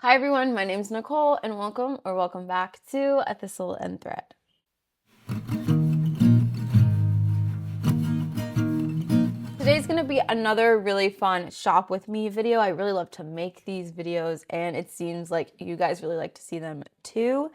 Hi everyone, my name is Nicole and welcome back to A Thistle and Thread. Today's going to be another really fun shop with me video. I really love to make these videos and it seems like you guys really like to see them too.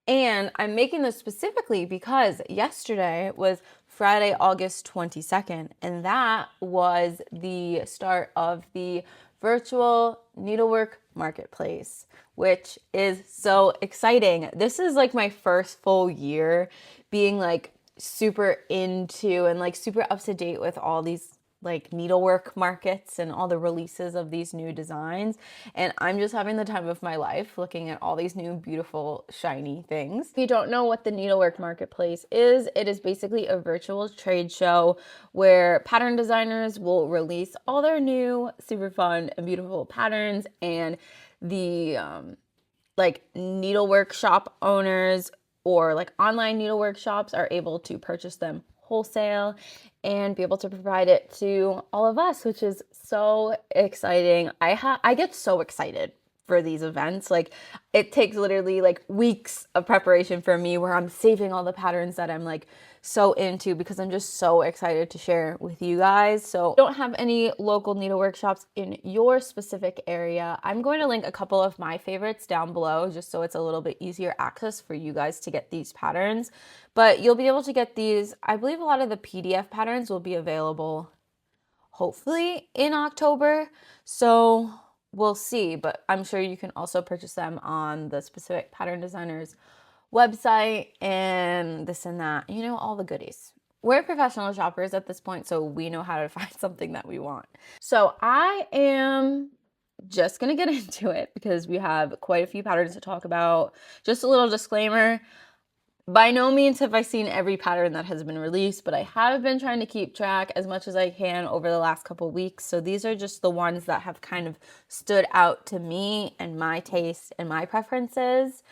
And I'm making this specifically because yesterday was Friday, August 22nd, and that was the start of the virtual Needlework Marketplace, which is so exciting. This is like my first full year being like super into and like super up to date with all these like needlework markets and all the releases of these new designs, and I'm just having the time of my life looking at all these new beautiful shiny things. If you don't know what the Needlework Marketplace is, it is basically a virtual trade show where pattern designers will release all their new super fun and beautiful patterns, and the like needlework shop owners or like online needlework shops are able to purchase them wholesale and be able to provide it to all of us, which is so exciting. I get so excited for these events. Like, it takes literally like weeks of preparation for me where I'm saving all the patterns that I'm like so into because I'm just so excited to share with you guys. So if you don't have any local needlework shops in your specific area, I'm going to link a couple of my favorites down below just so it's a little bit easier access for you guys to get these patterns. But you'll be able to get these, I believe a lot of the PDF patterns will be available hopefully in October. So we'll see, but I'm sure you can also purchase them on the specific pattern designer's website and this and that, you know, all the goodies. We're professional shoppers at this point, so we know how to find something that we want. So I am just gonna get into it because we have quite a few patterns to talk about. Just a little disclaimer. By no means have I seen every pattern that has been released, but I have been trying to keep track as much as I can over the last couple weeks. So these are just the ones that have kind of stood out to me and my taste and my preferences.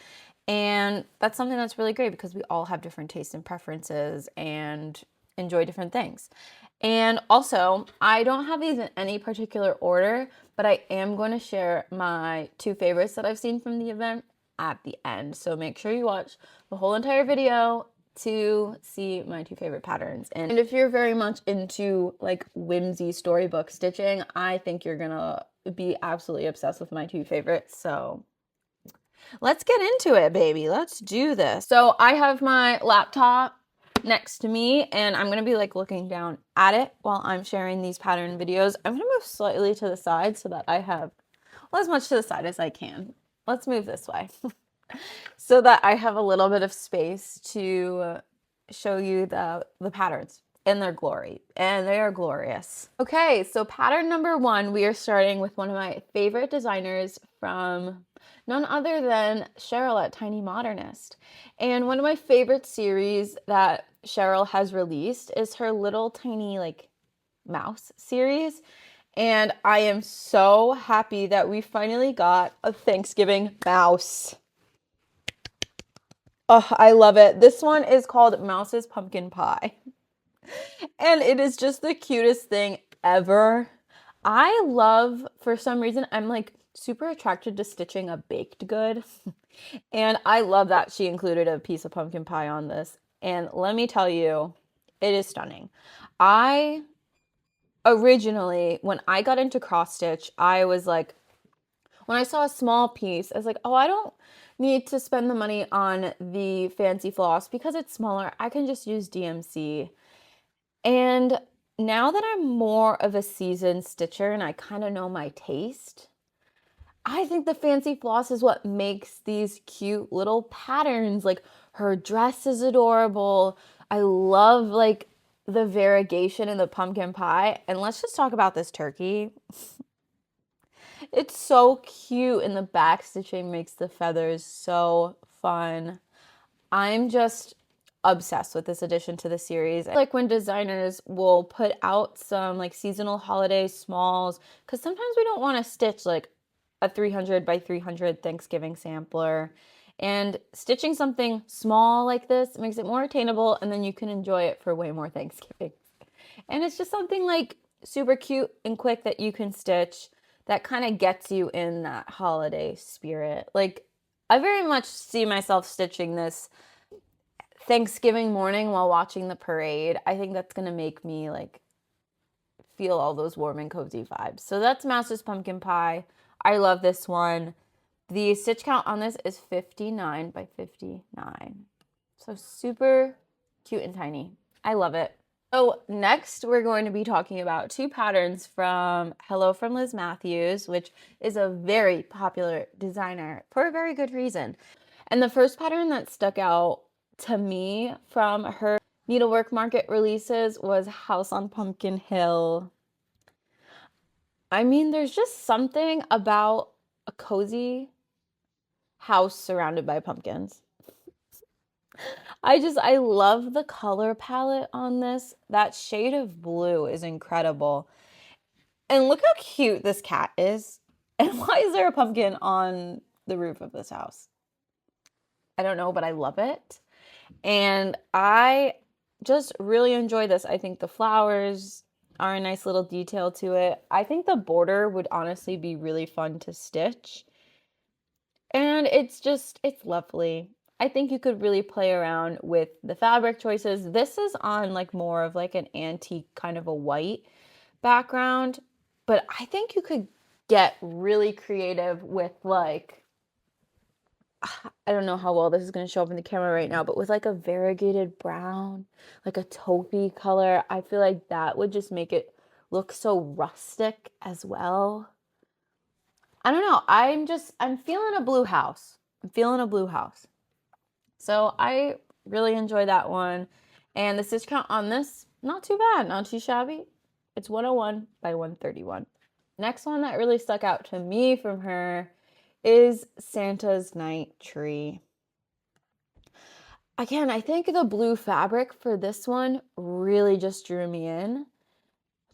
And that's something that's really great because we all have different tastes and preferences and enjoy different things. And also, I don't have these in any particular order, but I am going to share my two favorites that I've seen from the event at the end. So make sure you watch the whole entire video to see my two favorite patterns. And if you're very much into like whimsy storybook stitching, I think you're gonna be absolutely obsessed with my two favorites. So let's get into it, baby. Let's do this. So I have my laptop next to me and I'm gonna be like looking down at it while I'm sharing these pattern videos. I'm gonna move slightly to the side so that I have, well, as much to the side as I can. Let's move this way so that I have a little bit of space to show you the patterns in their glory, and they are glorious. Okay, so pattern number one, we are starting with one of my favorite designers from none other than Cheryl at Tiny Modernist. And one of my favorite series that Cheryl has released is her little tiny like mouse series. And I am so happy that we finally got a Thanksgiving mouse. Oh, I love it. This one is called Mouse's Pumpkin Pie. And it is just the cutest thing ever. I love, for some reason, I'm like super attracted to stitching a baked good. And I love that she included a piece of pumpkin pie on this. And let me tell you, it is stunning. Originally, when I got into cross stitch, I was like, when I saw a small piece, I was like, oh, I don't need to spend the money on the fancy floss because it's smaller. I can just use DMC. And now that I'm more of a seasoned stitcher and I kind of know my taste, I think the fancy floss is what makes these cute little patterns. Like, her dress is adorable. I love like the variegation in the pumpkin pie. And let's just talk about this turkey. It's so cute, and the back stitching makes the feathers so fun. I'm just obsessed with this addition to the series. Like when designers will put out some like seasonal holiday smalls, because sometimes we don't want to stitch like a 300 by 300 Thanksgiving sampler. And stitching something small like this makes it more attainable, and then you can enjoy it for way more Thanksgiving. And it's just something like super cute and quick that you can stitch that kind of gets you in that holiday spirit. Like, I very much see myself stitching this Thanksgiving morning while watching the parade. I think that's going to make me like feel all those warm and cozy vibes. So that's Master's Pumpkin Pie. I love this one. The stitch count on this is 59 by 59. So super cute and tiny. I love it. So next we're going to be talking about two patterns from Hello from Liz Matthews, which is a very popular designer for a very good reason. And the first pattern that stuck out to me from her Needlework Market releases was House on Pumpkin Hill. I mean, there's just something about a cozy house surrounded by pumpkins. I love the color palette on this. That shade of blue is incredible. And look how cute this cat is. And why is there a pumpkin on the roof of this house? I don't know, but I love it. And I just really enjoy this. I think the flowers are a nice little detail to it. I think the border would honestly be really fun to stitch. And it's lovely. I think you could really play around with the fabric choices. This is on like more of like an antique kind of a white background, but I think you could get really creative with like, I don't know how well this is going to show up in the camera right now, but with like a variegated brown, like a taupey color, I feel like that would just make it look so rustic as well. I don't know. I'm feeling a blue house. I'm feeling a blue house. So I really enjoy that one. And the stitch count on this, not too bad, not too shabby. It's 101 by 131. Next one that really stuck out to me from her is Santa's Night Tree. Again, I think the blue fabric for this one really just drew me in.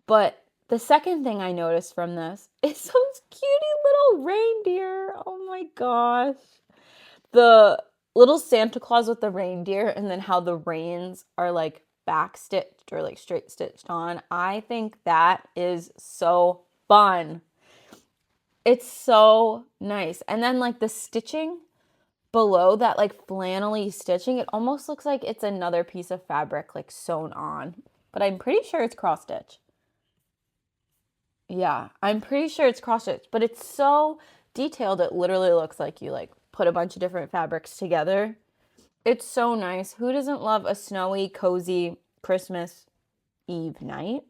But the second thing I noticed from this is those cutie little reindeer. Oh my gosh. The little Santa Claus with the reindeer and then how the reins are like back stitched or like straight stitched on. I think that is so fun. It's so nice. And then like the stitching below that like flannelly stitching, it almost looks like it's another piece of fabric like sewn on. But I'm pretty sure it's cross stitch. Yeah, I'm pretty sure it's cross stitch, but it's so detailed it literally looks like you like put a bunch of different fabrics together. It's so nice. Who doesn't love a snowy, cozy Christmas Eve night?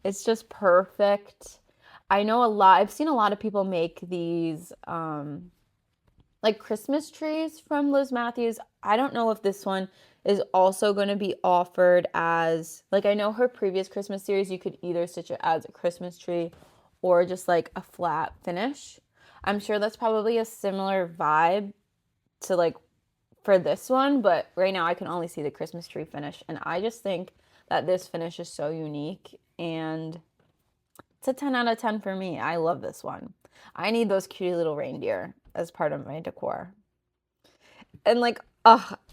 It's just perfect. I've seen a lot of people make these like Christmas trees from Liz Matthews. I don't know if this one is also going to be offered as, like I know her previous Christmas series, you could either stitch it as a Christmas tree or just like a flat finish. I'm sure that's probably a similar vibe to like for this one, but right now I can only see the Christmas tree finish. And I just think that this finish is so unique and it's a 10 out of 10 for me. I love this one. I need those cutie little reindeer as part of my decor. And like,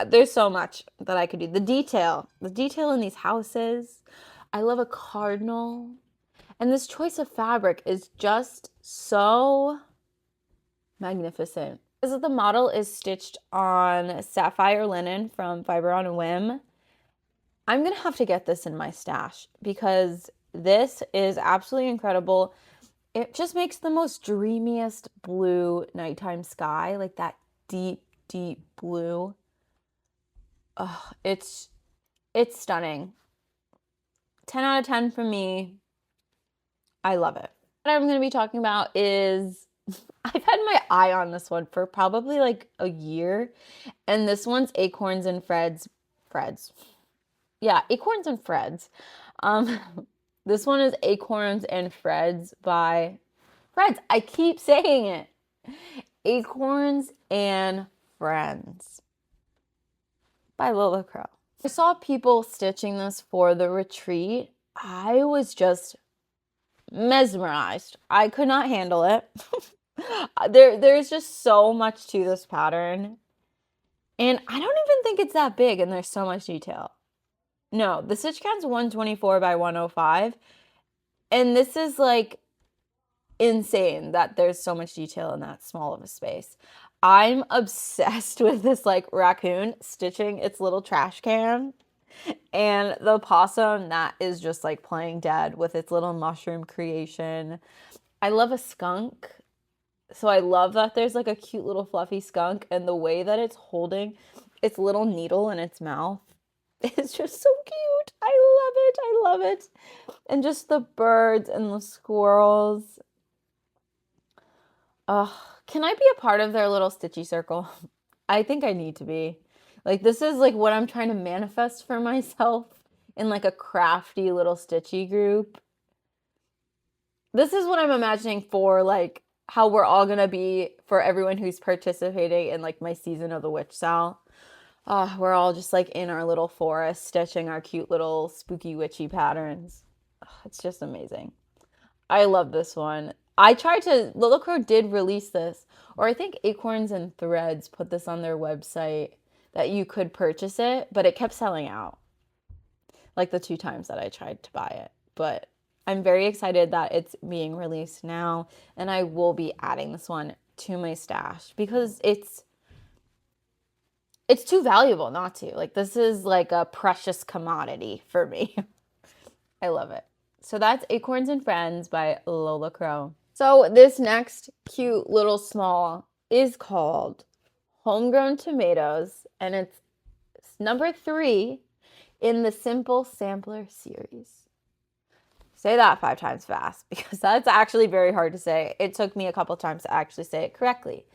there's so much that I could do. The detail in these houses. I love a cardinal. And this choice of fabric is just so magnificent. The model is stitched on sapphire linen from Fiber on a Whim. I'm going to have to get this in my stash because this is absolutely incredible. It just makes the most dreamiest blue nighttime sky, like that deep, deep blue. Oh, it's stunning. 10 out of 10 for me. I love it. What I'm going to be talking about is I've had my eye on this one for probably like a year. And this one's Acorns and Freds. Yeah, Acorns and Freds. This one is Acorns and Freds by Freds. I keep saying it. Acorns and Friends by Lola Crow. I saw people stitching this for the retreat. I was just mesmerized. I could not handle it. There's just so much to this pattern. And I don't even think it's that big and there's so much detail. No, the stitch count's 124 by 105. And this is like insane that there's so much detail in that small of a space. I'm obsessed with this like raccoon stitching its little trash can, and the possum that is just like playing dead with its little mushroom creation. I love a skunk. So I love that there's like a cute little fluffy skunk, and the way that it's holding its little needle in its mouth is just so cute. I love it. I love it. And just the birds and the squirrels. Can I be a part of their little stitchy circle? I think I need to be. Like, this is like what I'm trying to manifest for myself in like a crafty little stitchy group. This is what I'm imagining for like how we're all gonna be for everyone who's participating in like my season of the witch Sal. We're all just like in our little forest stitching our cute little spooky witchy patterns. It's just amazing. I love this one. Lola Crow did release this, or I think Acorns and Threads put this on their website that you could purchase it, but it kept selling out. Like the 2 times that I tried to buy it. But I'm very excited that it's being released now, and I will be adding this one to my stash because it's too valuable not to. Like, this is like a precious commodity for me. I love it. So that's Acorns and Friends by Lola Crow. So this next cute little small is called Homegrown Tomatoes, and it's number 3 in the Simple Sampler series. Say that 5 times fast because that's actually very hard to say. It took me a couple times to actually say it correctly.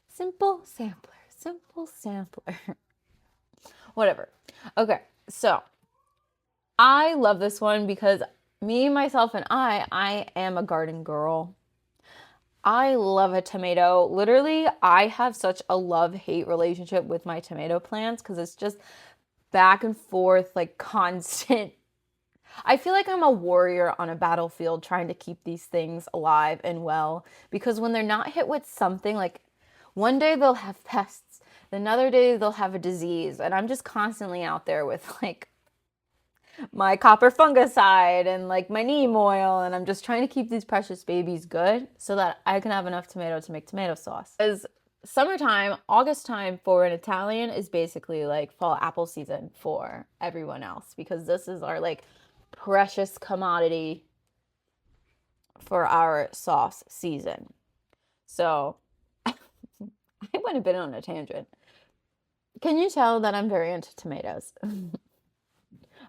Simple Sampler, Simple Sampler. Whatever. Okay, so I love this one because me, myself, and I am a garden girl. I love a tomato. Literally, I have such a love-hate relationship with my tomato plants because it's just back and forth, like constant. I feel like I'm a warrior on a battlefield trying to keep these things alive and well, because when they're not hit with something, like one day they'll have pests, another day they'll have a disease, and I'm just constantly out there with like my copper fungicide and like my neem oil, and I'm just trying to keep these precious babies good so that I can have enough tomato to make tomato sauce. Because summertime, August time for an Italian is basically like fall apple season for everyone else, because this is our like precious commodity for our sauce season. So I went a bit on a tangent. Can you tell that I'm very into tomatoes?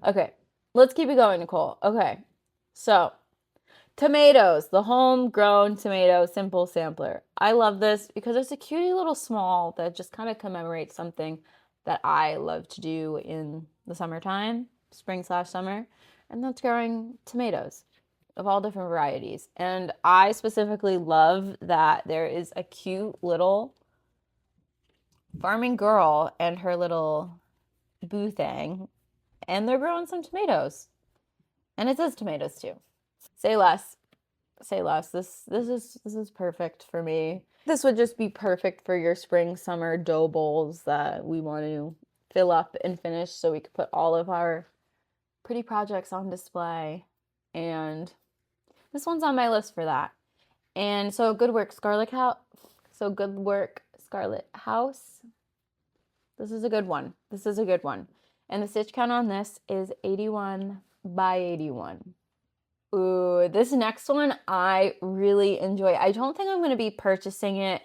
Okay, let's keep it going, Nicole. Okay, so tomatoes, the homegrown tomato simple sampler. I love this because it's a cutie little small that just kind of commemorates something that I love to do in the summertime, spring/summer, and that's growing tomatoes of all different varieties. And I specifically love that there is a cute little farming girl and her little boo thing, and they're growing some tomatoes. And it says tomatoes too. Say less. Say less. This is perfect for me. This would just be perfect for your spring summer dough bowls that we want to fill up and finish so we could put all of our pretty projects on display. And this one's on my list for that. And so good work, Scarlett House. Good work, Scarlett House. This is a good one. This is a good one. And the stitch count on this is 81 by 81. Ooh, this next one I really enjoy. I don't think I'm going to be purchasing it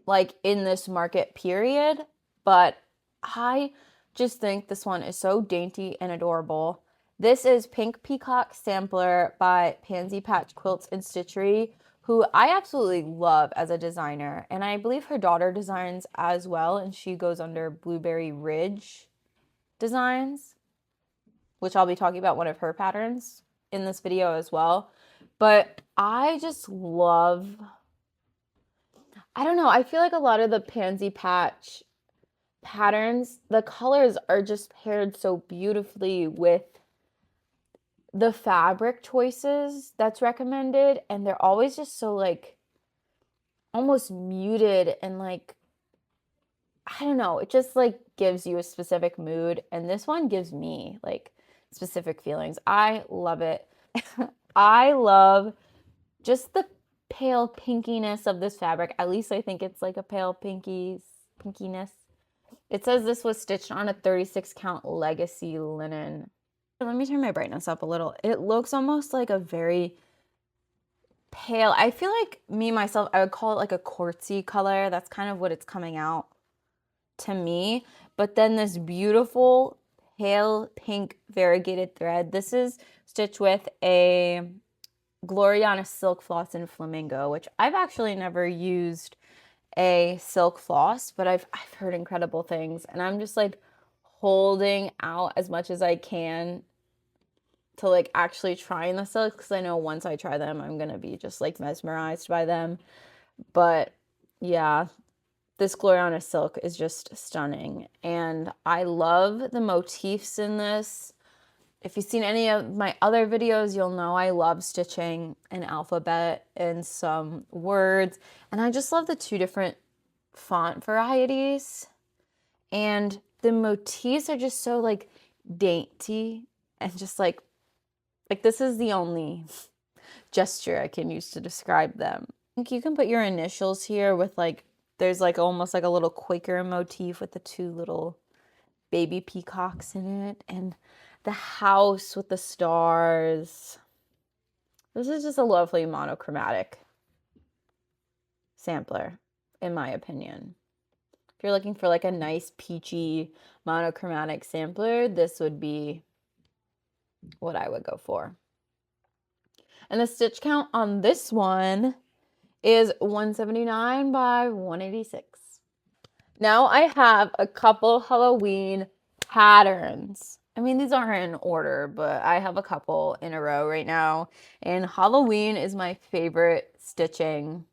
like in this market period, but I just think this one is so dainty and adorable. This is Pink Peacock Sampler by Pansy Patch Quilts and Stitchery, who I absolutely love as a designer. And I believe her daughter designs as well, and she goes under Blueberry Ridge Designs, which I'll be talking about one of her patterns in this video as well. But I just love, I don't know, I feel like a lot of the Pansy Patch patterns, the colors are just paired so beautifully with the fabric choices that's recommended, and they're always just so like almost muted and like, I don't know, it just like gives you a specific mood, and this one gives me like specific feelings. I love it. I love just the pale pinkiness of this fabric. At least I think it's like a pale pinkiness. It says this was stitched on a 36 count legacy linen. Let me turn my brightness up a little. It looks almost like a very pale, I feel like myself, I would call it like a quartzy color. That's kind of what it's coming out to me. But then this beautiful pale pink variegated thread. This is stitched with a Gloriana silk floss in flamingo, which I've actually never used a silk floss, but I've heard incredible things, and I'm just like holding out as much as I can to like actually trying the silks, because I know once I try them, I'm gonna be just like mesmerized by them. But yeah, this Gloriana silk is just stunning, and I love the motifs in this. If you've seen any of my other videos, you'll know I love stitching an alphabet and some words. And I just love the two different font varieties. And the motifs are just so like dainty and just like this is the only gesture I can use to describe them. I think you can put your initials here with like, there's like almost like a little Quaker motif with the two little baby peacocks in it, and the house with the stars. This is just a lovely monochromatic sampler, in my opinion. If you're looking for like a nice peachy monochromatic sampler, this would be what I would go for. And the stitch count on this one is 179 by 186. Now I have a couple Halloween patterns. I mean, these aren't in order, but I have a couple in a row right now. And Halloween is my favorite stitching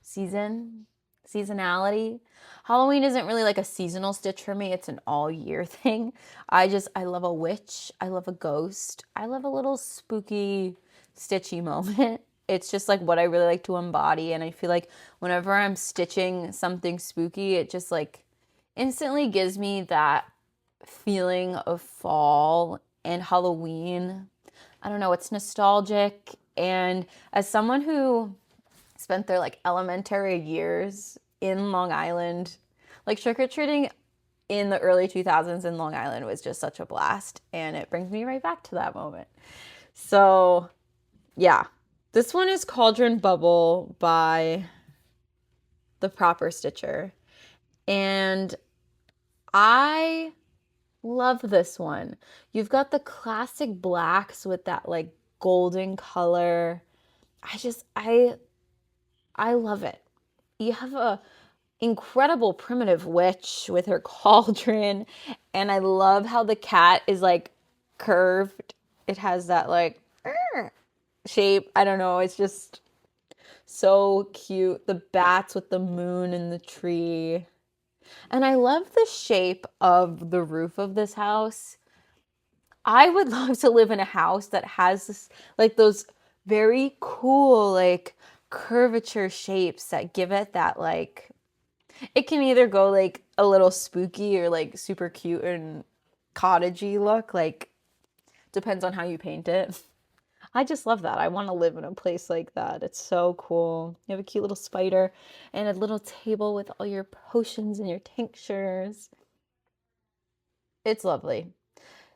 seasonality. Halloween isn't really like a seasonal stitch for me. It's an all year thing. I love a witch. I love a ghost. I love a little spooky, stitchy moment. It's just like what I really like to embody. And I feel like whenever I'm stitching something spooky, it just like instantly gives me that feeling of fall and Halloween. I don't know, it's nostalgic. And as someone who spent their like elementary years in Long Island, like trick-or-treating in the early 2000s in Long Island was just such a blast, and it brings me right back to that moment. So yeah, this one is Cauldron Bubble by The Proper Stitcher, and I love this one. You've got the classic blacks with that like golden color. I love it. You have a incredible primitive witch with her cauldron, and I love how the cat is like curved. It has that like shape. I don't know, it's just so cute. The bats with the moon and the tree. And I love the shape of the roof of this house. I would love to live in a house that has this, like those very cool, like curvature shapes that give it that like, it can either go like a little spooky or like super cute and cottagey look, like depends on how you paint it. I just love that. I want to live in a place like that. It's so cool. You have a cute little spider and a little table with all your potions and your tinctures. It's lovely.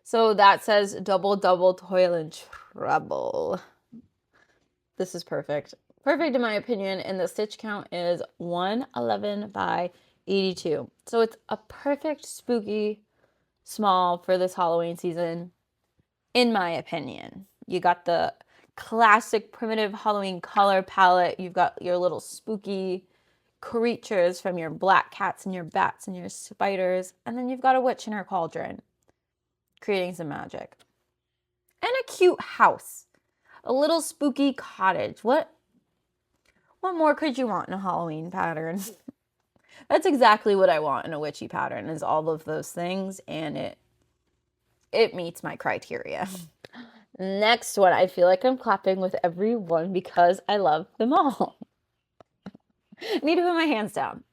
So that says double, double, toil and trouble. This is perfect. Perfect in my opinion. And the stitch count is 111 by 82. So it's a perfect spooky small for this Halloween season, in my opinion. You got the classic primitive Halloween color palette. You've got your little spooky creatures from your black cats and your bats and your spiders. And then you've got a witch in her cauldron creating some magic. And a cute house. A little spooky cottage. What more could you want in a Halloween pattern? That's exactly what I want in a witchy pattern, is all of those things, and it meets my criteria. Next one, I feel like I'm clapping with every one because I love them all. I need to put my hands down.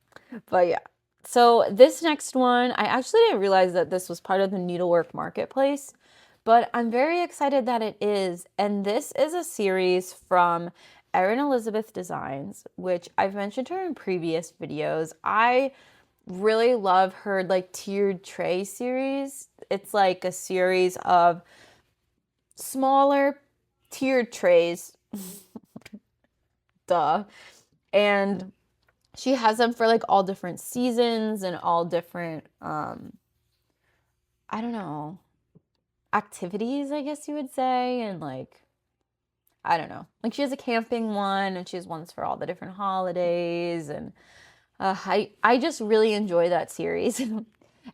But yeah. So this next one, I actually didn't realize that this was part of the Needlework Marketplace, but I'm very excited that it is. And this is a series from Erin Elizabeth Designs, which I've mentioned her in previous videos. I really love her like tiered tray series. It's like a series of smaller tiered trays. Duh. And she has them for like all different seasons and all different I don't know, activities, I guess you would say, and like I don't know. Like she has a camping one and she has ones for all the different holidays, and I just really enjoy that series.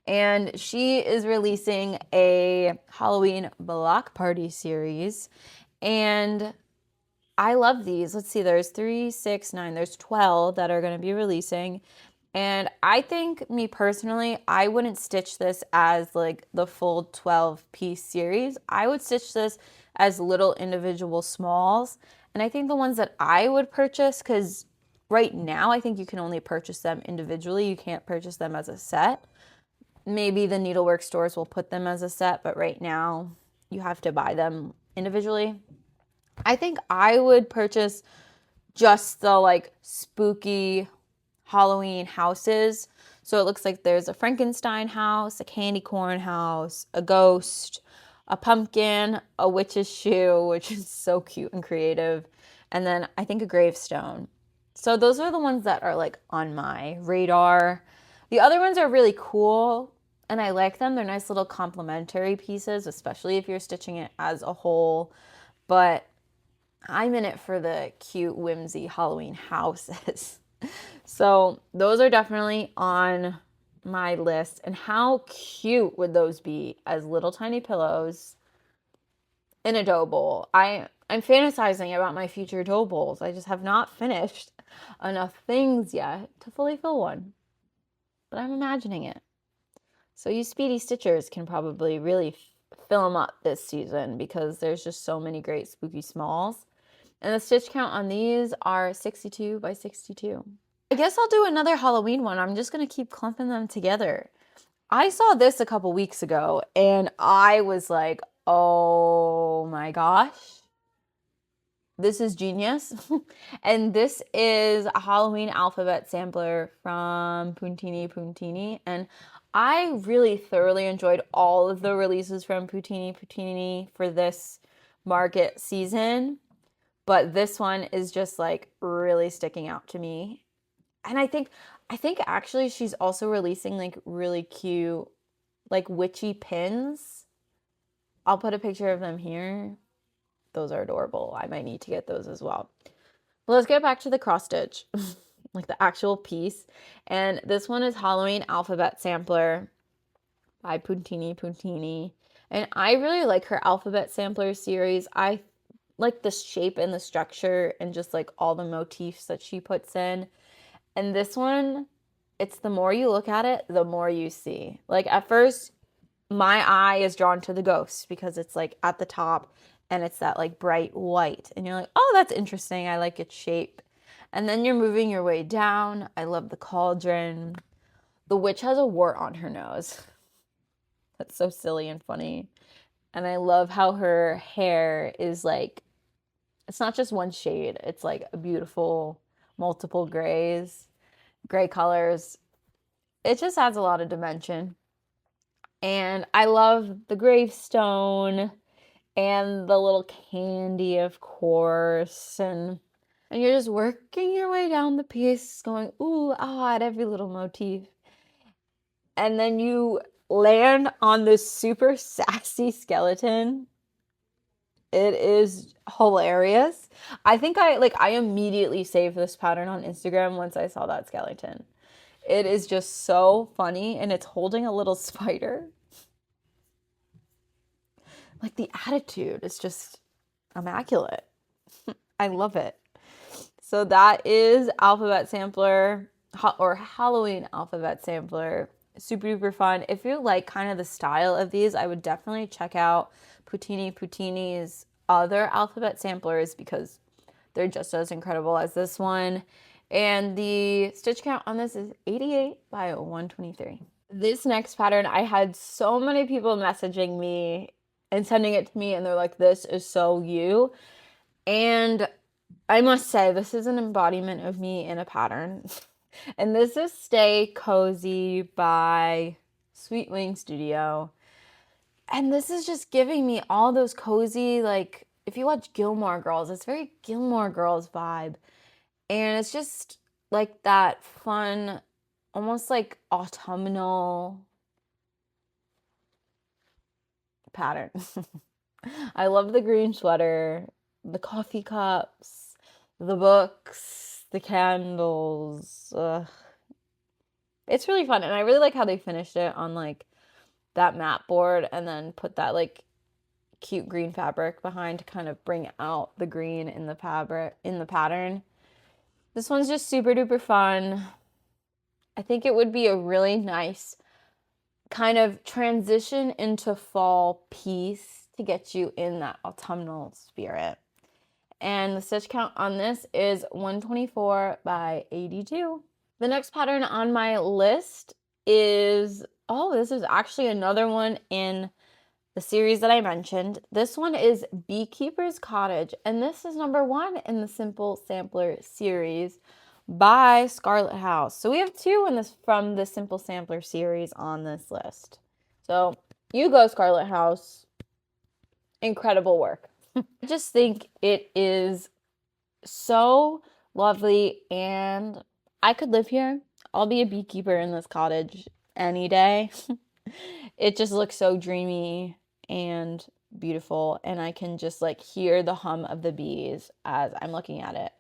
And she is releasing a Halloween block party series, and I love these. Let's see, there's 3, 6, 9, there's 12 that are going to be releasing. And I think, me personally, I wouldn't stitch this as like the full 12-piece series. I would stitch this as little individual smalls. And I think the ones that I would purchase, because right now I think you can only purchase them individually. You can't purchase them as a set. Maybe the needlework stores will put them as a set, but right now you have to buy them individually. I think I would purchase just the like spooky Halloween houses. So it looks like there's a Frankenstein house, a candy corn house, a ghost, a pumpkin, a witch's shoe, which is so cute and creative, and then I think a gravestone. So those are the ones that are like on my radar. The other ones are really cool and I like them. They're nice little complementary pieces, especially if you're stitching it as a whole. But I'm in it for the cute, whimsy Halloween houses. So those are definitely on my list. And how cute would those be as little tiny pillows in a dough bowl? I'm fantasizing about my future dough bowls. I just have not finished enough things yet to fully fill one. But I'm imagining it. So you speedy stitchers can probably really fill them up this season, because there's just so many great spooky smalls. And the stitch count on these are 62 by 62. I guess I'll do another Halloween one. I'm just going to keep clumping them together. I saw this a couple weeks ago and I was like, oh my gosh, this is genius. And this is a Halloween alphabet sampler from Puntini. And I really thoroughly enjoyed all of the releases from Puntini for this market season. But this one is just like really sticking out to me. And I think actually she's also releasing like really cute like witchy pins. I'll put a picture of them here. Those are adorable. I might need to get those as well. But let's get back to the cross stitch, like the actual piece. And this one is Halloween Alphabet Sampler by Puntini. And I really like her Alphabet Sampler series. I like the shape and the structure and just like all the motifs that she puts in. And this one, it's the more you look at it, the more you see. Like at first, my eye is drawn to the ghost because it's like at the top and it's that like bright white. And you're like, oh, that's interesting. I like its shape. And then you're moving your way down. I love the cauldron. The witch has a wart on her nose. That's so silly and funny. And I love how her hair is like, it's not just one shade. It's like a beautiful multiple gray colors. It just adds a lot of dimension. And I love the gravestone and the little candy, of course. And you're just working your way down the piece, going, ooh, ah, at every little motif. And then you land on this super sassy skeleton. It is hilarious. I think I immediately saved this pattern on Instagram once I saw that skeleton. It is just so funny, and it's holding a little spider. Like the attitude is just immaculate. I love it. So that is Alphabet Sampler, or Halloween Alphabet Sampler. Super duper fun. If you like kind of the style of these, I would definitely check out Puntini's other alphabet samplers because they're just as incredible as this one. And the stitch count on this is 88 by 123. This next pattern, I had so many people messaging me and sending it to me, and they're like, this is so you. And I must say, this is an embodiment of me in a pattern. And this is Stay Cozy by Sweet Wing Studio. And this is just giving me all those cozy, like, if you watch Gilmore Girls, it's very Gilmore Girls vibe. And it's just like that fun, almost like autumnal pattern. I love the green sweater, the coffee cups, the books, the candles. It's really fun. And I really like how they finished it on like that mat board and then put that like cute green fabric behind to kind of bring out the green in the fabric, in the pattern. This one's just super duper fun. I think it would be a really nice kind of transition into fall piece to get you in that autumnal spirit. And the stitch count on this is 124 by 82. The next pattern on my list is, oh, this is actually another one in the series that I mentioned. This one is Beekeeper's Cottage, and this is number 1 in the Simple Sampler series by Scarlett House. So we have 2 in this from the Simple Sampler series on this list. So you go, Scarlett House. Incredible work. I just think it is so lovely, and I could live here. I'll be a beekeeper in this cottage any day. It just looks so dreamy and beautiful, and I can just like hear the hum of the bees as I'm looking at it.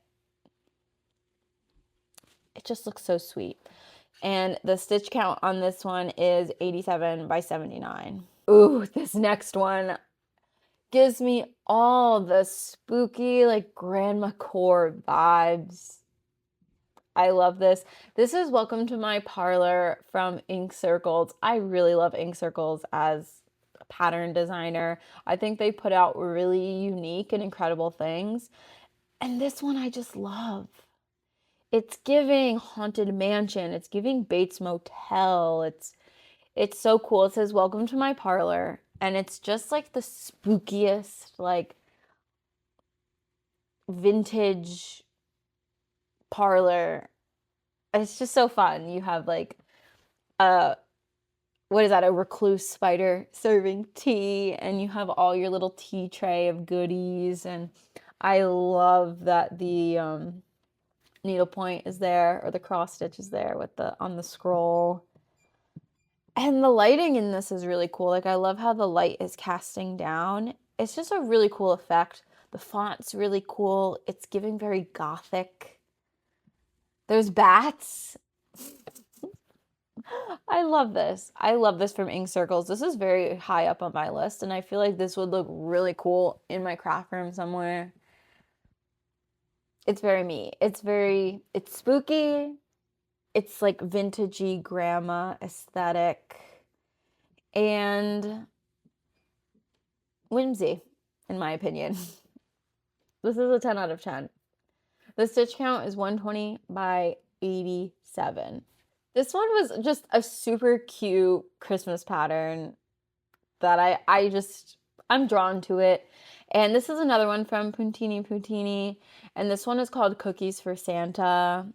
It just looks so sweet. And the stitch count on this one is 87 by 79. Ooh, this next one gives me all the spooky, like grandma core vibes. I love this. This is Welcome to My Parlor from Ink Circles. I really love Ink Circles as a pattern designer. I think they put out really unique and incredible things. And this one I just love. It's giving Haunted Mansion. It's giving Bates Motel. It's so cool. It says Welcome to My Parlor. And it's just like the spookiest, like vintage parlor. It's just so fun. You have like what is that, a recluse spider serving tea, and you have all your little tea tray of goodies. And I love that the needlepoint is there, or the cross stitch is there with the on the scroll. And the lighting in this is really cool. Like, I love how the light is casting down. It's just a really cool effect. The font's really cool. It's giving very gothic. There's bats. I love this. I love this from Ink Circles. This is very high up on my list, and I feel like this would look really cool in my craft room somewhere. It's very me. It's spooky. It's like vintagey grandma aesthetic and whimsy, in my opinion. This is a 10 out of 10. The stitch count is 120 by 87. This one was just a super cute Christmas pattern that I'm drawn to it. And this is another one from Puntini, and this one is called Cookies for Santa.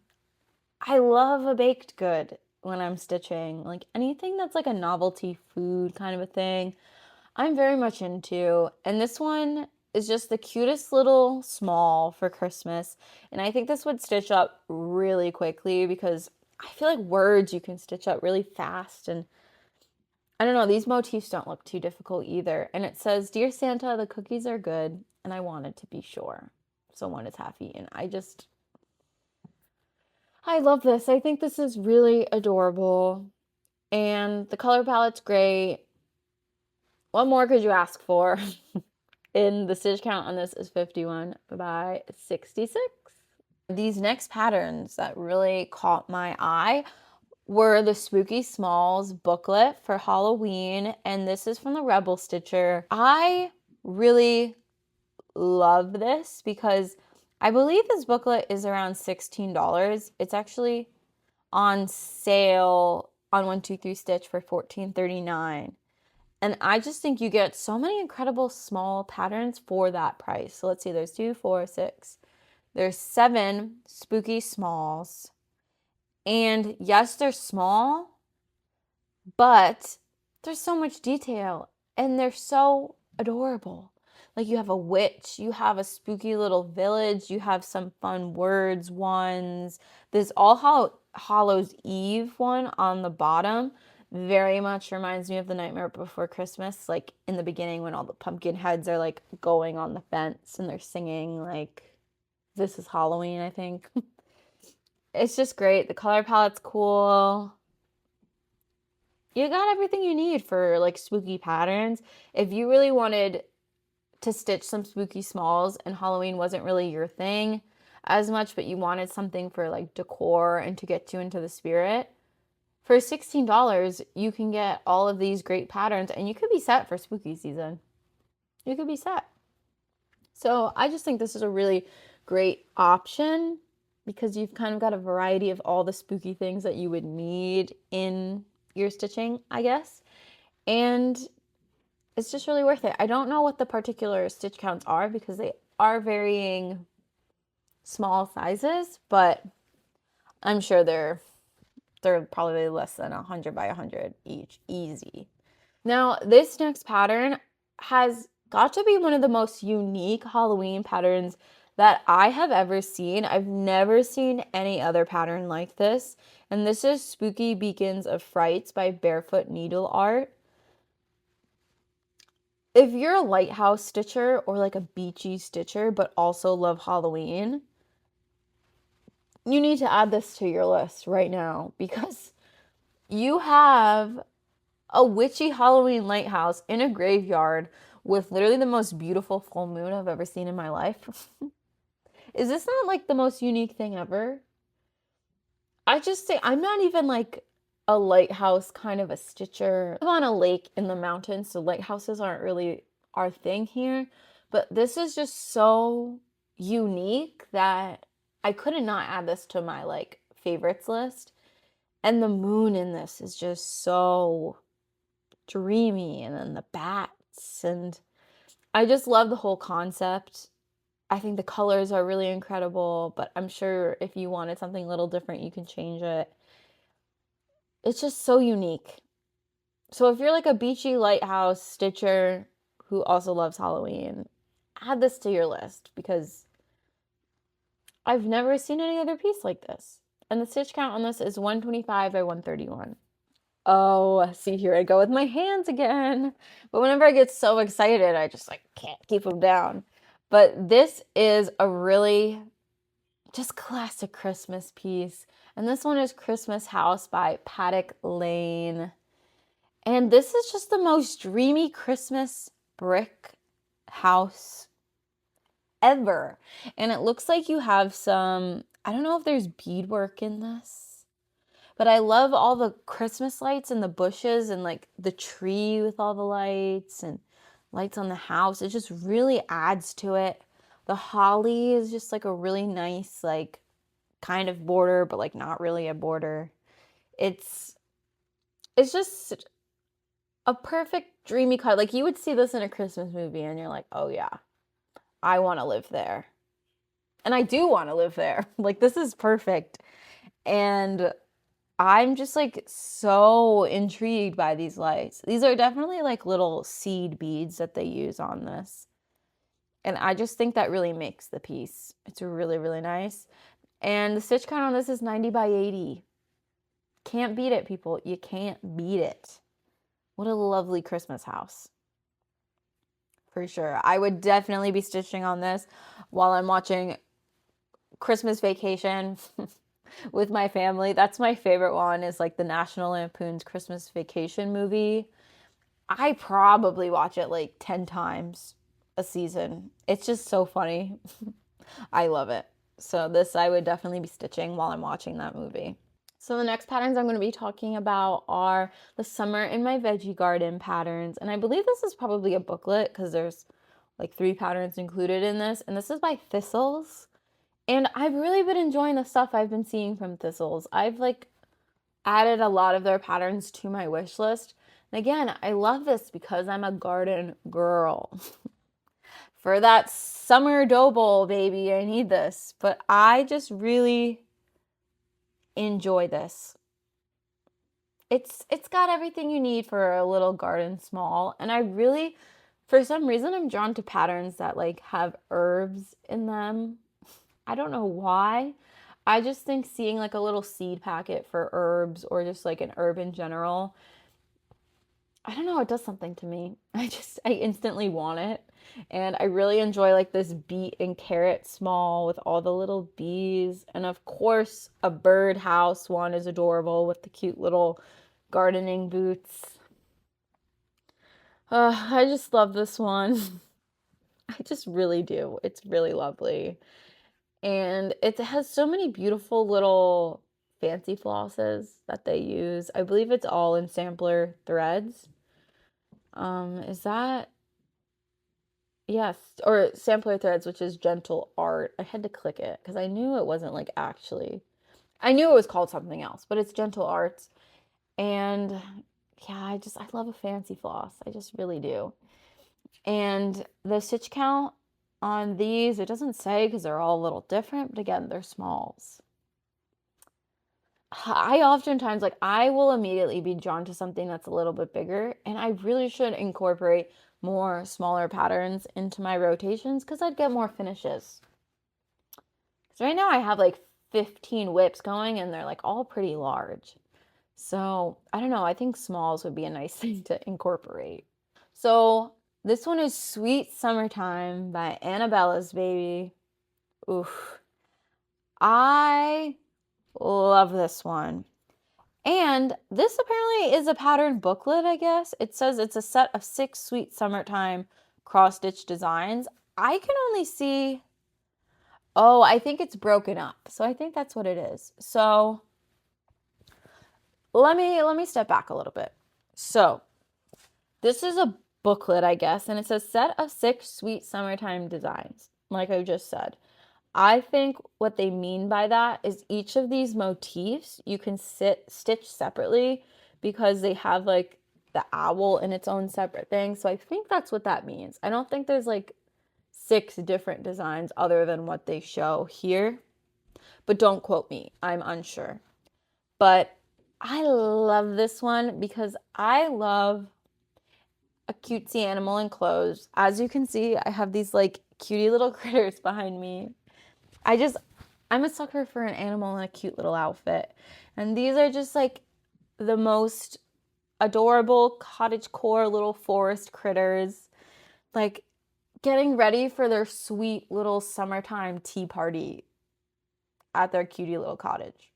I love a baked good when I'm stitching. Like anything that's like a novelty food kind of a thing, I'm very much into. And this one is just the cutest little small for Christmas. And I think this would stitch up really quickly because I feel like words you can stitch up really fast. And I don't know, these motifs don't look too difficult either. And it says, Dear Santa, the cookies are good, and I wanted to be sure someone is half eaten. I love this. I think this is really adorable. And the color palette's great. What more could you ask for? And the stitch count on this is 51 by 66. These next patterns that really caught my eye were the Spooky Smalls booklet for Halloween. And this is from the Rebel Stitcher. I really love this because I believe this booklet is around $16. It's actually on sale on 123 Stitch for $14.39. And I just think you get so many incredible small patterns for that price. So let's see, there's 2, 4, 6. There's 7 spooky smalls. And yes, they're small, but there's so much detail and they're so adorable. Like you have a witch, you have a spooky little village, you have some fun words ones. This All Hallows Eve one on the bottom very much reminds me of The Nightmare Before Christmas, like in the beginning when all the pumpkin heads are like going on the fence and they're singing like This Is Halloween, I think. It's just great. The color palette's cool. You got everything you need for like spooky patterns. If you really wanted to stitch some spooky smalls and Halloween wasn't really your thing as much, but you wanted something for like decor and to get you into the spirit, for $16, you can get all of these great patterns and you could be set for spooky season. You could be set. So I just think this is a really great option because you've kind of got a variety of all the spooky things that you would need in your stitching, I guess. And it's just really worth it. I don't know what the particular stitch counts are because they are varying small sizes, but I'm sure they're probably less than 100 by 100 each, easy. Now, this next pattern has got to be one of the most unique Halloween patterns that I have ever seen. I've never seen any other pattern like this. And this is Spooky Beacons of Frights by Barefoot Needleart. If you're a lighthouse stitcher or like a beachy stitcher, but also love Halloween, you need to add this to your list right now because you have a witchy Halloween lighthouse in a graveyard with literally the most beautiful full moon I've ever seen in my life. Is this not like the most unique thing ever? I just say I'm not even like a lighthouse kind of a stitcher. I live on a lake in the mountains, so lighthouses aren't really our thing here. But this is just so unique that I couldn't not add this to my like favorites list. And the moon in this is just so dreamy, and then the bats, and I just love the whole concept. I think the colors are really incredible, but I'm sure if you wanted something a little different, you can change it. It's just so unique. So if you're like a beachy lighthouse stitcher who also loves Halloween, add this to your list because I've never seen any other piece like this. And the stitch count on this is 125 by 131. Oh, see, here I go with my hands again. But whenever I get so excited, I just like can't keep them down. But this is a really just classic Christmas piece. And this one is Christmas House by Paddock Lane. And this is just the most dreamy Christmas brick house ever. And it looks like you have some, I don't know if there's beadwork in this, but I love all the Christmas lights and the bushes and like the tree with all the lights and lights on the house. It just really adds to it. The holly is just like a really nice, like kind of border, but like not really a border. It's just a perfect dreamy color. Like you would see this in a Christmas movie and you're like, oh yeah, I want to live there. And I do want to live there. Like this is perfect. And I'm just like so intrigued by these lights. These are definitely like little seed beads that they use on this. And I just think that really makes the piece. It's really, really nice. And the stitch count on this is 90 by 80. Can't beat it, people. You can't beat it. What a lovely Christmas house. For sure. I would definitely be stitching on this while I'm watching Christmas Vacation with my family. That's my favorite one, is like the National Lampoon's Christmas Vacation movie. I probably watch it like 10 times a season. It's just so funny. I love it. So this I would definitely be stitching while I'm watching that movie. So the next patterns I'm going to be talking about are the Summer in My Veggie Garden patterns. And I believe this is probably a booklet because there's like 3 patterns included in this. And this is by Thistles. And I've really been enjoying the stuff I've been seeing from Thistles. I've like added a lot of their patterns to my wish list. And again, I love this because I'm a garden girl. For that summer dough bowl, baby, I need this. But I just really enjoy this. It's got everything you need for a little garden small. And I really, for some reason, I'm drawn to patterns that like have herbs in them. I don't know why. I just think seeing like a little seed packet for herbs or just like an herb in general, I don't know, it does something to me. I instantly want it. And I really enjoy like this beet and carrot small with all the little bees. And of course, a birdhouse one is adorable with the cute little gardening boots. I just love this one. I just really do. It's really lovely. And it has so many beautiful little fancy flosses that they use. I believe it's all in sampler threads. Is that? Yes, or sampler threads, which is gentle art. I had to click it because I knew it wasn't like actually. I knew it was called something else, but it's gentle arts. And yeah, I love a fancy floss. I just really do. And the stitch count on these, it doesn't say because they're all a little different, but again, they're smalls. I oftentimes, like, I will immediately be drawn to something that's a little bit bigger, and I really should incorporate more smaller patterns into my rotations because I'd get more finishes. Because right now I have like 15 whips going and they're like all pretty large. So I don't know, I think smalls would be a nice thing to incorporate. So this one is Sweet Summertime by Annabella's Baby. Oof. I love this one. And this apparently is a pattern booklet, I guess. It says it's a set of 6 Sweet Summertime cross-stitch designs. I can only see, oh, I think it's broken up. So I think that's what it is. So let me step back a little bit. So this is a booklet, I guess, and it says set of 6 Sweet Summertime designs, like I just said. I think what they mean by that is each of these motifs you can stitch separately because they have like the owl in its own separate thing. So I think that's what that means. I don't think there's like 6 different designs other than what they show here. But don't quote me. I'm unsure. But I love this one because I love a cutesy animal in clothes. As you can see, I have these like cutie little critters behind me. I'm a sucker for an animal in a cute little outfit. And these are just like the most adorable cottagecore little forest critters, like getting ready for their sweet little summertime tea party at their cutie little cottage.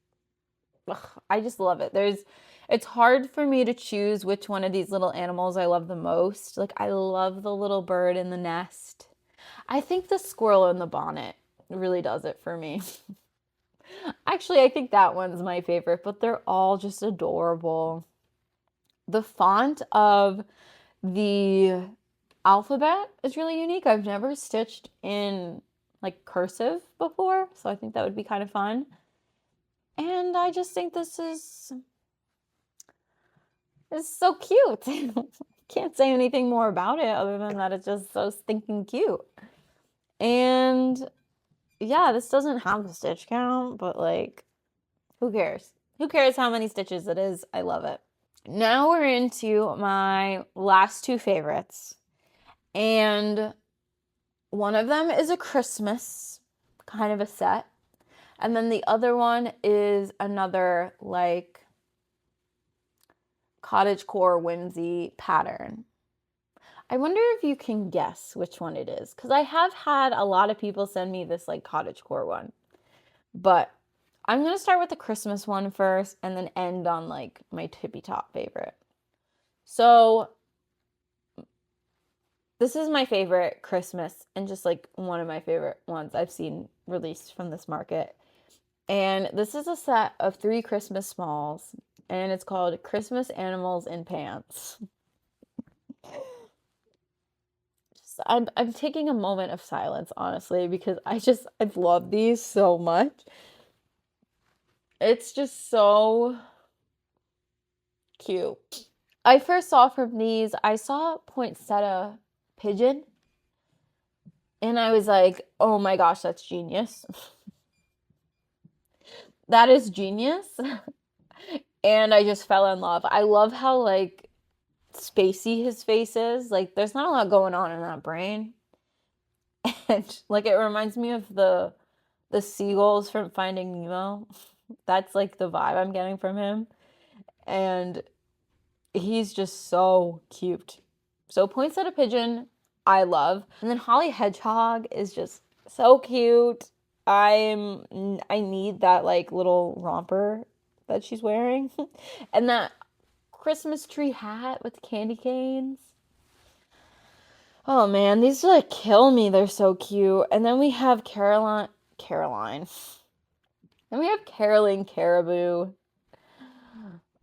Ugh, I just love it. It's hard for me to choose which one of these little animals I love the most. Like I love the little bird in the nest. I think the squirrel in the bonnet really does it for me. Actually, I think that one's my favorite, but they're all just adorable. The font of the alphabet is really unique. I've never stitched in like cursive before, so I think that would be kind of fun. And I just think this is so cute. Can't say anything more about it other than that it's just so stinking cute. And yeah, this doesn't have a stitch count, but like, who cares? Who cares how many stitches it is? I love it. Now we're into my last 2 favorites. And one of them is a Christmas kind of a set. And then the other one is another like cottagecore whimsy pattern. I wonder if you can guess which one it is, because I have had a lot of people send me this like cottagecore one. But I'm going to start with the Christmas one first and then end on like my tippy top favorite. So this is my favorite Christmas and just like one of my favorite ones I've seen released from this market. And this is a set of 3 Christmas smalls and it's called Christmas Animals in Pants. I'm taking a moment of silence, honestly, because I love these so much. It's just so cute. I first saw from these, I saw poinsettia pigeon, and I was like, oh my gosh, that's genius. That is genius. And I just fell in love. I love how, like, spacey his face is. Like, there's not a lot going on in that brain. And, like, it reminds me of the seagulls from Finding Nemo. That's, like, the vibe I'm getting from him. And he's just so cute. So poinsettia pigeon, I love. And then Holly Hedgehog is just so cute. I need that, like, little romper that she's wearing. And that Christmas tree hat with candy canes. Oh man, these like kill me. They're so cute. And then we have Caroline. Then we have Caroling Caribou.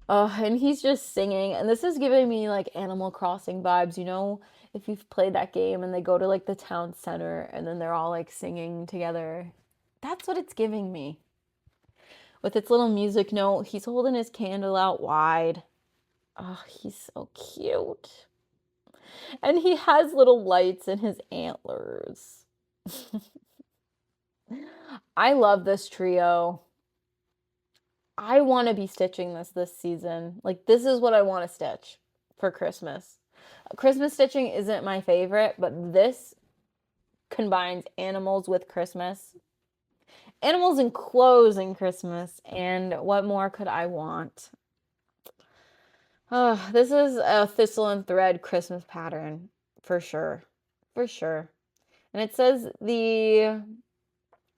And he's just singing. And this is giving me like Animal Crossing vibes. You know, if you've played that game and they go to like the town center and then they're all like singing together. That's what it's giving me. With its little music note, he's holding his candle out wide. Oh, he's so cute. And he has little lights in his antlers. I love this trio. I want to be stitching this season. Like, this is what I want to stitch for Christmas. Christmas stitching isn't my favorite, but this combines animals with Christmas. Animals and clothes in Christmas. And what more could I want? Oh, this is a thistle and thread Christmas pattern for sure. For sure. And it says the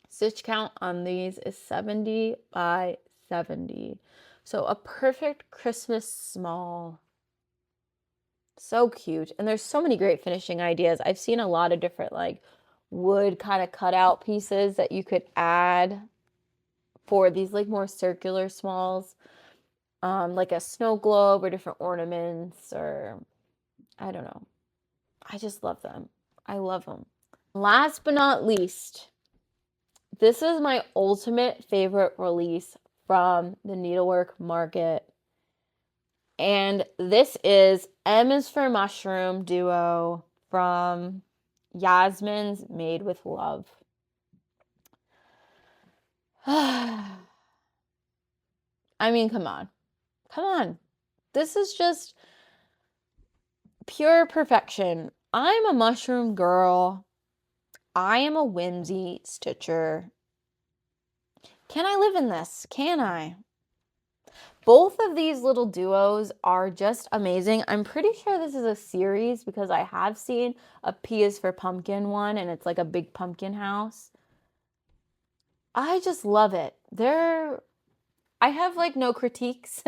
stitch count on these is 70 by 70. So a perfect Christmas small. So cute. And there's so many great finishing ideas. I've seen a lot of different like wood kind of cutout pieces that you could add for these like more circular smalls. Like a snow globe or different ornaments, or I don't know. I just love them. I love them. Last but not least, this is my ultimate favorite release from the Needlework Market. And this is M is for Mushroom Duo from Yasmin's Made with Love. I mean, come on. Come on. This is just pure perfection. I'm a mushroom girl. I am a whimsy stitcher. Can I live in this? Can I? Both of these little duos are just amazing. I'm pretty sure this is a series because I have seen a P is for Pumpkin one and it's like a big pumpkin house. I just love it. I have like no critiques.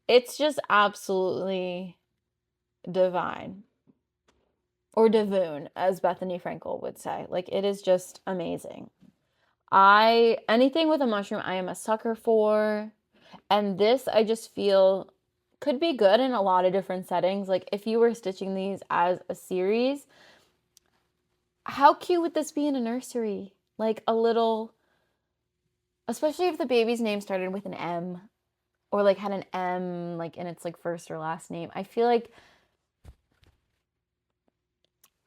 It's just absolutely divine. Or divoon, as Bethany Frankel would say. Like, it is just amazing. Anything with a mushroom, I am a sucker for. And this, I just feel, could be good in a lot of different settings. Like, if you were stitching these as a series, how cute would this be in a nursery? Like, a little, especially if the baby's name started with an M. Or, like, had an M, like, in its, like, first or last name. I feel like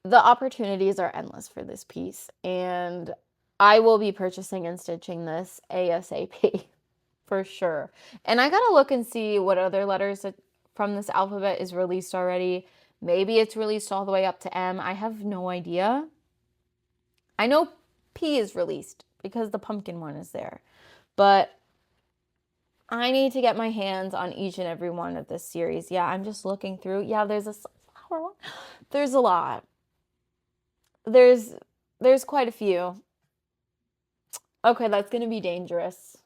the opportunities are endless for this piece, and I will be purchasing and stitching this ASAP for sure. And I gotta look and see what other letters from this alphabet is released already. Maybe it's released all the way up to M. I have no idea. I know P is released because the pumpkin one is there, but I need to get my hands on each and every one of this series. Yeah, I'm just looking through. Yeah, there's a sunflower one. There's a lot. There's quite a few. Okay, that's going to be dangerous.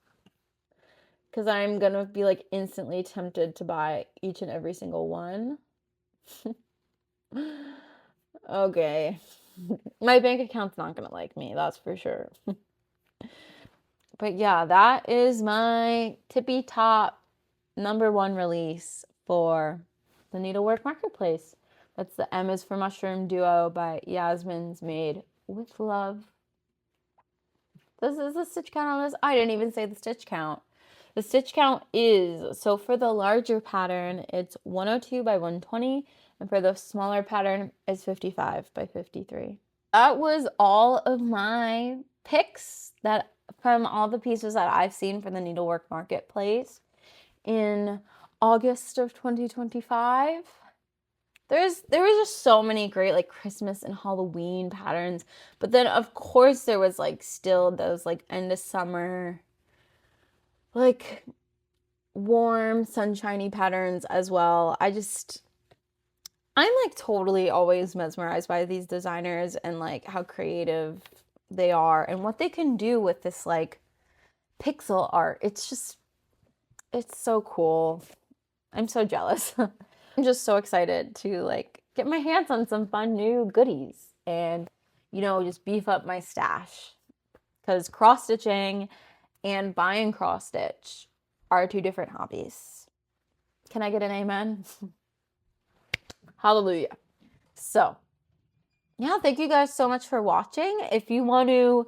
Because I'm going to be like instantly tempted to buy each and every single one. Okay. My bank account's not going to like me, that's for sure. But yeah, that is my tippy top #1 release for the Needlework Marketplace. That's the M is for Mushroom Duo by Yasmin's Made with Love. This is the stitch count on this. I didn't even say the stitch count. The stitch count is, so for the larger pattern, it's 102 by 120, and for the smaller pattern, it's 55 by 53. That was all of my picks that from all the pieces that I've seen from the Needlework Marketplace in August of 2025. There was just so many great like Christmas and Halloween patterns, but then of course there was like still those like end of summer, like warm sunshiny patterns as well. I'm like totally always mesmerized by these designers and like how creative they are and what they can do with this like pixel art. It's so cool. I'm so jealous. I'm just so excited to like get my hands on some fun new goodies and, you know, just beef up my stash. Because cross stitching and buying cross stitch are two different hobbies. Can I get an amen? Hallelujah. So, yeah, thank you guys so much for watching. If you want to,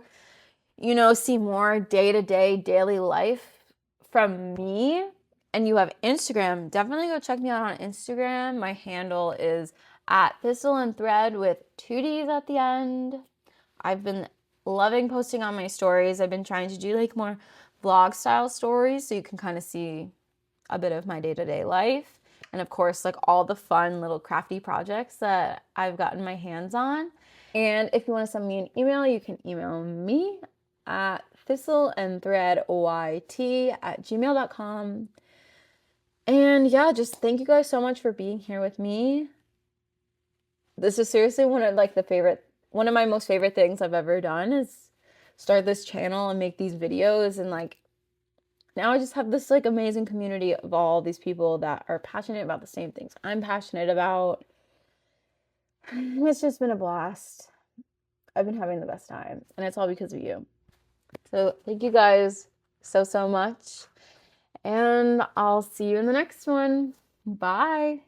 you know, see more day-to-day daily life from me and you have Instagram, definitely go check me out on Instagram. My handle is at thistleandthread with 2 D's at the end. I've been loving posting on my stories. I've been trying to do like more vlog style stories so you can kind of see a bit of my day-to-day life. And of course, like all the fun little crafty projects that I've gotten my hands on. And if you want to send me an email, you can email me at thistleandthreadyt@gmail.com. And yeah, just thank you guys so much for being here with me. This is seriously one of my most favorite things I've ever done is start this channel and make these videos, and like now I just have this like amazing community of all these people that are passionate about the same things I'm passionate about. It's just been a blast. I've been having the best time, and it's all because of you. So thank you guys so much, and I'll see you in the next one. Bye.